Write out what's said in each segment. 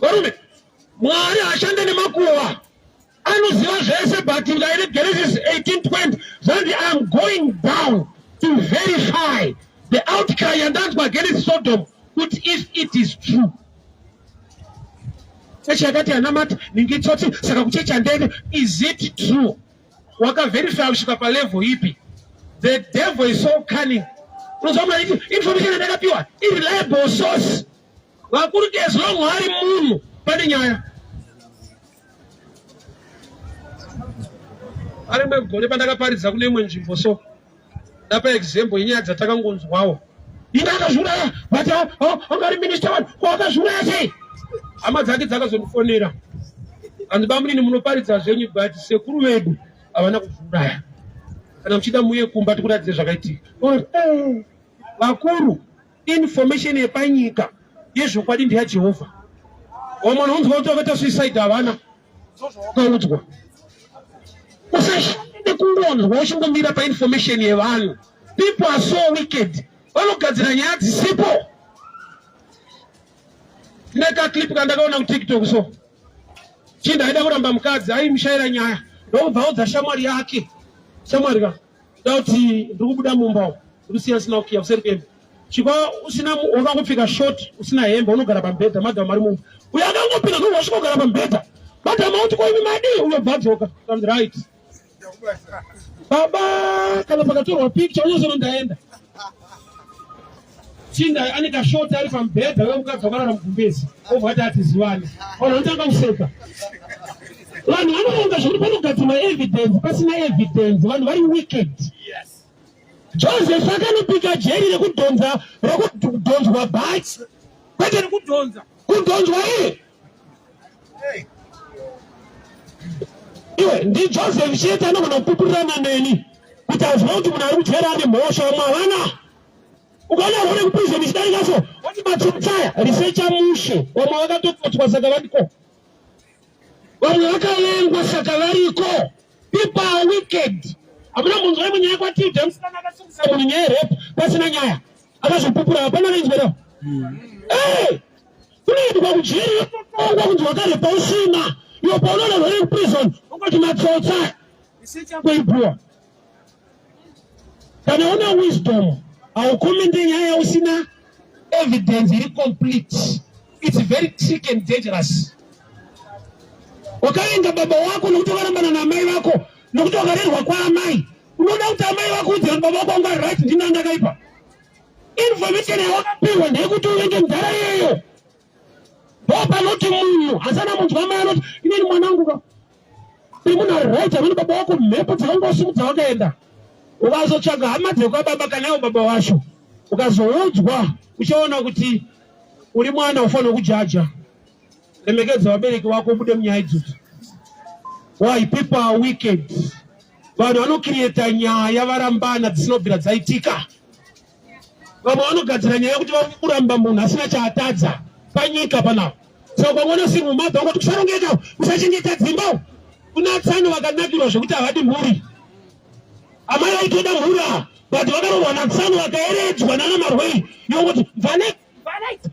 Varume, Mwari ashande nemakuwa. Anoziva zvese but in Genesis 18:20, then I am going down to verify the outcry and that's against Sodom, which if it is true. Is it true? Waka verify ushikapa level ipi. The devil is so cunning. Information is pure, irreliable source. Wakuruke as long hari munu padinyaya. I remember gole pandaka paridza kune imwe nzvimbo so. Dapa example inyaya dzatakangonzwawo. Indakazvuraya, but angari minister one, wakazvuraya sei? Hama dzake dzakazondifonera. Andibamuni munoparidza zvenyu but sekuru vedu havana kuzvuraya. Kana muchida muye kumba tikuratidze zvakaitika. Vakuru, information yepanyika yezvokwadi ndeyaJehovha. Wamwana unzwa kuti wakaita suicide havana. Kaudzwa. Usashande kungonzwa uchingomira painformation yevanhu. People are so wicked. Vanogadzira nyaya dzisipo. Ndineka clip kandakaona kuTikTok so. Chinda aida kuramba mukadzi aimushaira nyaya. Ndobva udza shamwari yake. Shamwari ka. Dauti ndikubuda mumba. Rusiya sina ukiya kuseri kwembe. Chikwa usina wakangopfeka short, usina hembe unogara pambedha madam ari mumba. Uyakangopinda ngosvika kugara pambedha. Madam auti kwa hivi madi unobvadzoka. Stand right. Baba kana pakatorwa picture unozono ndaenda. Chinda anika short ari pambedha wewe ukadzokana mugumbezi. Ovati atiziwane. Unotanga kuseka. Vanhu vanoronga zviri panogadzirwa evidence pasina evidence. Vanhu vari wicked. Yes. Joseph akanopika jeri rekudhonzwa bhachi. Kwete rekudhonza. Kudhonzwa iye. Iwe ndi Joseph chete anogona kupupurana neni kuti aziva kuti munhu ari kutyera ane mhosva vamwe havana. Ukaona uri kuprison chidarika so wati matsaya researcha mushe vamwe vakatokotwa saka variko. Vamwe vakalengwa saka variko. People are wicked. Hamuna munhu wari munyaya kwatidha musikana akasungisa munhu nyaya yerepu pasina nyaya akazopupura hapana renzwera. Kunoendwa kujeri yototongwa kunzi wakarepa usina. Iwo paunoona vari kuprison ungoti matsotsa kweibhuwa. Kana una wisdom haukomende nyaya usina evidence iri complete. It's very tricky and dangerous. Wakaenga baba wako nokuti wakarambana namai vako nokuti wakarerwa kwaamai. Unoda kuti amai vako udziva kuti baba wako anga right ndina ndakaipa. Information yawakapiwa ndeyekuti uende mudhara iyeyo. Baba noti munhu asana muntu vamai anoti inini mwanangu ka. Iri munhu ari right amene baba wako mhepo dzakangosimudza wakaenda. Ukazotsvaga hama dzekababa kana iwo baba wacho. Ukazoudzwa uchaona kuti uri mwana ufanira kujaja. Lemekedza vabereki vako ubude munyaya idzodzo. Why people are wicked. Vanhu vanocreata nyaya varambana dzisinobvira dzaitika. Vamwe vanogadzira nyaya kuti vakuramba munhu asina chaatadza panyika panapa. Saka ukaona single mother ungoti kusarongeka usachengeta dzimba. Kuna tsano vakanakirwa zvekuti havadi mhuri. Amai vaitoda mhura but vakarohwa natsano vakaeredzwa nana marwei. Yongoti vanai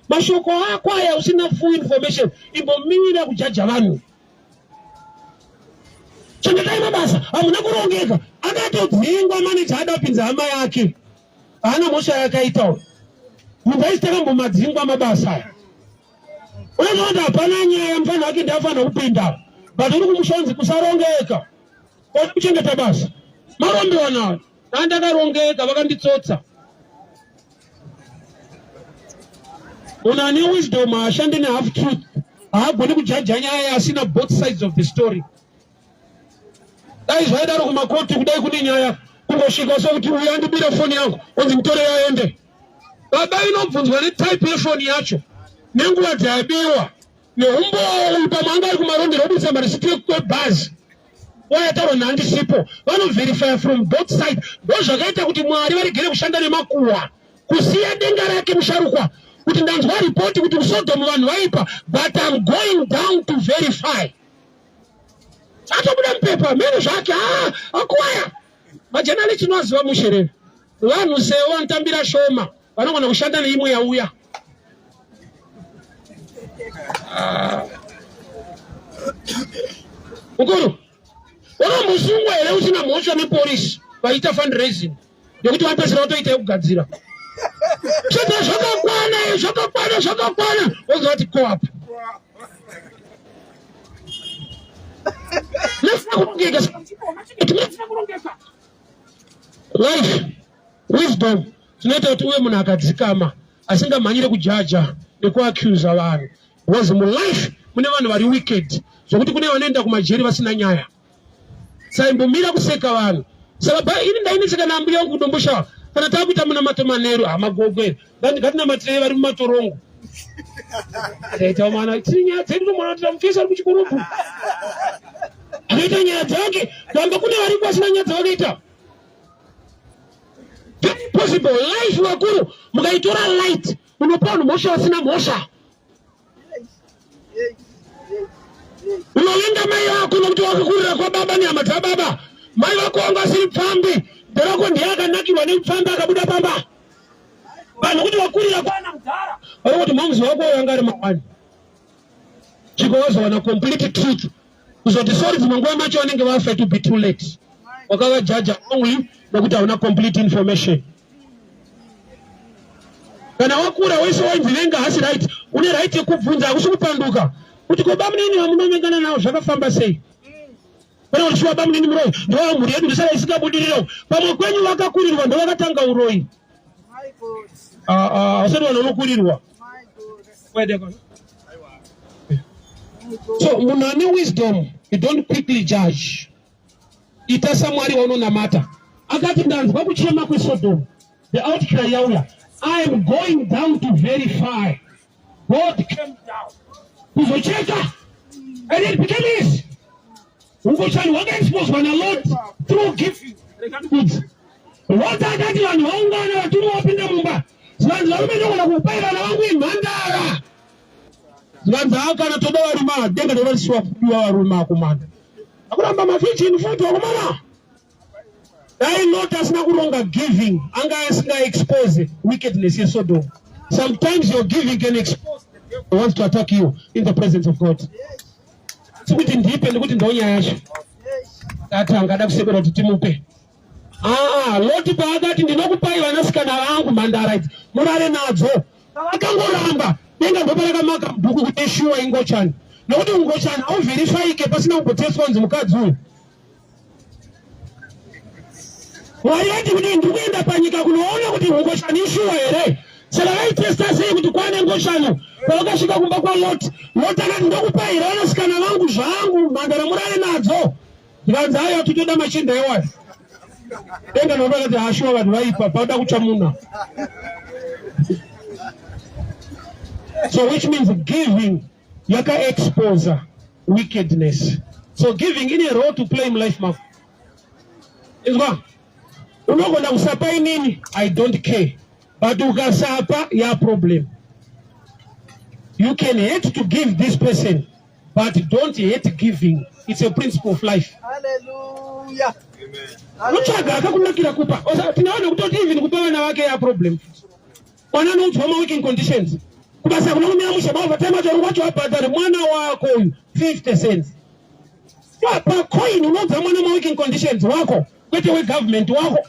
mashoko ako aya usina full information imbomira kujaja vanhu. Chengetai mabasa hamuna kurongeka. Akatodzingwa manager ada kupinza hama yake. Haana mhosva yakaitawo. Munhu aizitakambomadzingwa mabasa aya. Unoona hapana nyaya mufana wake ndafanira kupinda. But uri kumushonzi kusarongeka. Uri kuchengeta basa. Marombewa nawo. Andakarongeka vakanditsotsa. Munhu ane wisdom haashandi nehalf truth. Haagoni kujaja nyaya asina both sides of the story. Dai zvaidaro kumakoti kudai kune nyaya kungosvika sokuti uyu andibire foni yangu onzi mutore yaende. Baba inobvunzwa netype yefoni yacho nenguva dzayabiwa neumbowi pamanga ari kumarondero obudisa marisiti kwebhazi. Wayataurwa nhandisipo vanoverify from both sides. Ndozvakaita kuti Mwari varegere kushanda nemakuhwa kusiya denga rake musharukwa kuti ndanzwa ripoti kuti kuSodom vanhu vaipa but I'm going down to verify. Atobuda mupepa mene zvake akuwaya majanali chinoziva musherero. Vanhu sewo vanotambira shoma vanogona kushanda neimwe yauya. Mukuru wana musungu ere usina mosha ni police vaita fundraising yokuti vapesera kutoita yekugadzira chete zvakakwana ozoti co-op life wisdom tinoita kuti uye munhu akadzikama asingamhanyire kujaja nekuaccuse vanhu because mulife mune vanhu vari wicked zvokuti kune vanoenda kumajeri vasina nyaya saimbomira kuseka vanhu saka ini ndaineseka nambuya wangu kudomboshawa kana takuita muna matomanero amagogwere ngatinamatire vari mumatorongo ataita mwana tinyaya dzedu mwana titamufisa ari kuchikurupu akaita nyaya dzake kamba kune vari kwasina nyaya dzavakaita possible life wakuru mukaitora light unopa vanhu mhosva vasina mhosva unovenga mai vako nokuti wakakurira kwababa nehama dzababa mai vako wanga asiri pfambi dherako ndiye akanakirwa nepfambi akabuda pamba vanhu kuti wakurira kwana mudhara vari kuti mamuzi wako wanga ari mawani chikowazowana complete truth kuzoti sori dzimanguva macho vanenge vafa to be too late wakavajaja only nokuti hauna complete information kana wakura wese wainzi venga hasi right une right yekubvunza hakusi kupanduka kuti kobamunini vamunomengana navo zvakafamba sei kana kuti chiwabamunini muroyi ndova mhuri yedu ndisara isingabudirirawo pamwe kwenyu vakakurirwa ndovakatanga uroyi hasati vanhu vanokurirwa so munhu ane wisdom you don't quickly judge ita samwari waunonamata akati ndanzwa kuchema kweSodom the outcry yauya I am going down to verify. God came down kuzocheka and it became easy ungochani waka exposed by the Lord through giving goods wata akati vanhu vaungana vaturu wapinda mumba zivanzi varumendekona kupai vana vangu imhandara zivanzi akana toda varuma denga tovarisiwa kudiwa varume akomanda akuramba mafichini futi wakomana dai not asina kuronga giving anga asinga expose wickedness yeSodom. Sometimes your giving can expose the devil who wants to attack you in the presence of God. Sikuti ndipe ndikuti ndonya yasho ati angada kusekera kuti timupe Loti paakati ndinokupai vanasikana vangu mhandara idzi murare nadzo vakangoramba denga ndoparaka maka bhuku kuti shuwa ingochani nokuti ungochani auverifyike pasina kumboteswa kunzi mukadzi uyu wayati kuti ndikuenda panyika kunoona kuti ngoshani ishuwa here saka vaitesta sei kuti kwane ngoshani pavakasvika kumba kwaLoti Loti akati ndokupai vanasikana vangu zvangu mhandara murare nadzo ndikanzi haya titoda machinda ewayo denga ndoparati hashuwa vanhu vaipa pauda kuchamuna so which means giving yaka-expose wickedness. So giving in a role to play in life mako izwa unogona kusapa inini I don't care but ukasapa ya problem. You can hate to give this person but don't hate giving. It's a principle of life. Hallelujah. Uchaga akakunakira kupa osa tinaona kuti even kupa vana vake ya problem wana noutwa working conditions kubasa kunomira mushaba vatema choro wacho abhadhare mwana wako 50 cents pa coin unodza mwana working conditions wako kwete we government wako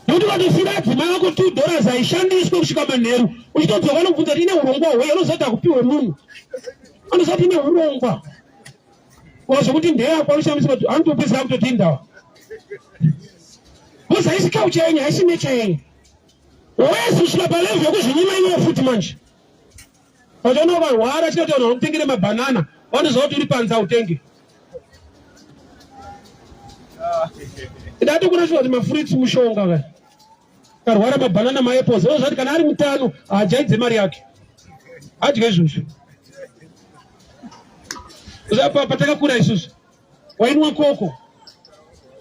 nokuti vatosira dzima yako $2 aishandiswe kusvika manheru uchitodzoka vanobvunza kuti ine urongwa hwei anozati akupiwe munhu anozati ine urongwa wazvokuti ndeyako anoshandiswa kuti anotopedzera kutoti indawa bcause haisika uchenye haisine chenye wese usvika palevhu yekuzvinyima iwewo futi manje vachiona varwara chikati vanhu vanokutengere mabhanana vanoziva kuti uri panza utenge idati kuna kuti mafruits mushonga ka karwara mabhanana maapples vanozvati kana ari mutano hajaidze mari yake adye izvozvo patakakura isusu wainwa koko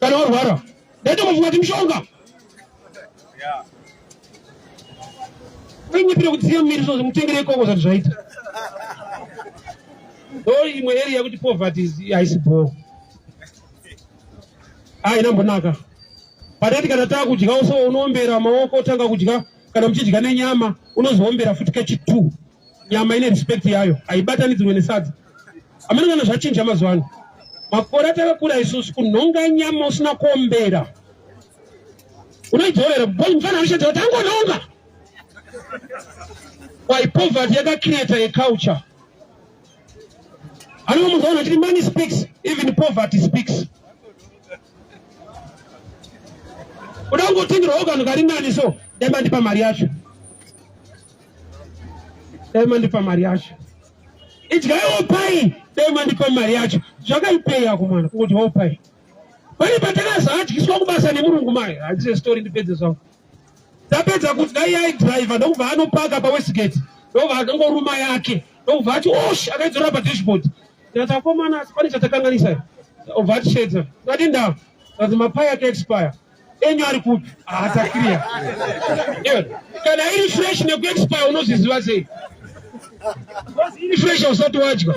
kana warwara ndaitomafunga kuti mushonga ainyipire kudziya mumiri sozi mutengere ikoko zvati zvaita ndo imwe area yakuti poverty haisi bhoo inambonaka patati kana taakudya so unoombera maoko otanga kudya kana muchidya nenyama unozoombera futi kechi 2 nyama ine respect yayo haibatanidzirwe nesadza amene kana zvachinja mazuva ano. Makore atakakura isusu kunhonga nyama usina kuombera. Unoidzorera mfana anoshedza kuti angonhonga. Why poverty create a culture. I know when money speaks, even poverty speaks. We don't go think organ garinani so demand for marriage. Demand for marriage. It's guy all pay demand for marriage. Jaga pay akumana kuti all pay. Bali bataka saati kisokubasa ni Mulungu mai. I just story in the pages of. Tapeta kuti dai driver ndokubva anopaka pa Westgate. Ndokubva ngoruma yake. Ndokubva ati osh akaidzora pa dashboard. Ndatakomana asipani chatakanganisa. Ovati shedza. Ngati ndau. Kuti mapai yake expire. Enyo ari kupi? Ata clear. Kana iri fresh neku expire unoziziva sei? Iri fresh usati wadya.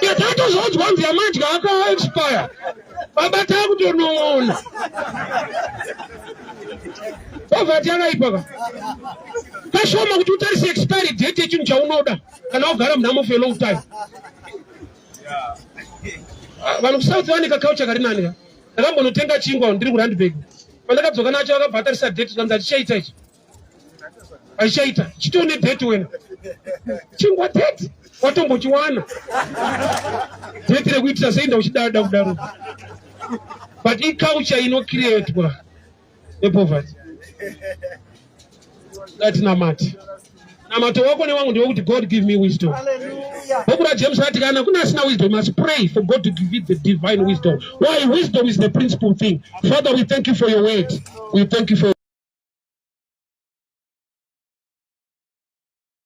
Yatatozodzwa nzi yamadya aka expire. Baba tangu tonoona. Poverty yakaipaka. Kashoma kuti utarise expiry date yechinhu chaunoda kana wagara munhamo for a long time. Vanhu kuSouth vanika culture karinani ka. Ndakambonotenga chingwa ndiri kuRandburg. Pandakadzoka nacho vakabhatarisa date kanzi achichaita ichi. Achichaita. Chitone date wena. Chingwa date. Watombochiwana. Date rekuitira sei ndauchidada kudaro. But in culture create a poverty. That's namati. Namato wako ni wangu ndio kuti God give me wisdom. Hallelujah. James ati kana kuna sina wisdom, must pray for God to give you the divine wisdom. Why? Wisdom is the principal thing. Father, we thank you for your word. We thank you for